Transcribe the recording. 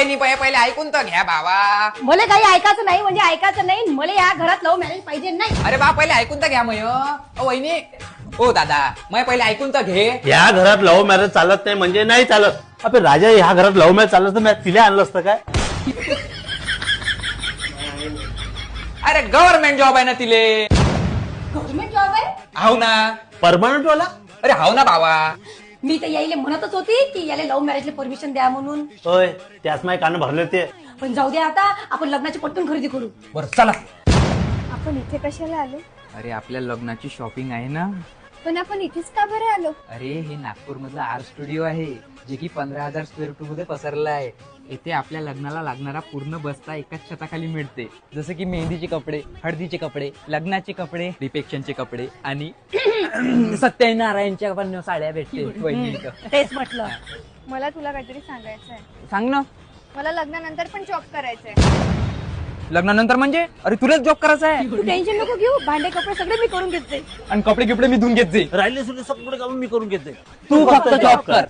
वहिनी पहिले ऐकून तर घ्या बाबा. मला काही ऐकायचं नाही म्हणजे ऐकायचं नाही. मला या घरात लव्ह मॅरेज पाहिजे नाही. अरे बा पहिले ऐकून तर घ्या मय. वहिनी ओ दादा मग पहिले ऐकून तर घे. ह्या घरात लव्ह मॅरेज चालत नाही म्हणजे नाही चालत. अबे राजा ह्या घरात लव्ह मॅरेज चालत तर मी तिला आणलं असतं काय. अरे गव्हर्नमेंट जॉब आहे ना तिले. गव्हर्नमेंट जॉब आहे. हाव ना. परमनंट वाला. अरे हाव ना बाबा. मी तर यायला म्हणतच होती की याला लव्ह मॅरेजला परमिशन द्या म्हणून. होय त्याच माझे कान भरले ते. पण जाऊ द्या आता आपण लग्नाची पटकन खरेदी करू. बरं चला. आपण इथे कशाला आलो? अरे आपल्या लग्नाची शॉपिंग आहे ना. पण आपण इथेच का बरं आलो? अरे हे नागपूर मधलं आर्ट स्टुडिओ आहे जे की 15,000 स्क्वेअर फूट मध्ये पसरलं आहे. येथे आपल्या लग्नाला लागणारा पूर्ण बस्ता एकाच छताखाली मिळते. जसं की मेहंदीचे कपडे, हळदीचे कपडे, लग्नाचे कपडे, रिसेप्शनचे कपडे आणि सत्यनारायणच्या पण साड्या भेटते. तेच म्हटलं. मला तुला काहीतरी सांगायचं आहे. सांग ना. मला लग्नानंतर पण जॉब करायचंय. लग्नानंतर म्हणजे अरे तुलाच जॉब करायचा आहे. तू टेन्शन नको घेऊ. भांडे कपडे सगळे मी करून घेते. आणि कपडे गिपडे मी धुवून घेत जाईल. राहिले सुद्धा सगळं काम मी करून घेते. तू फक्त जॉब कर.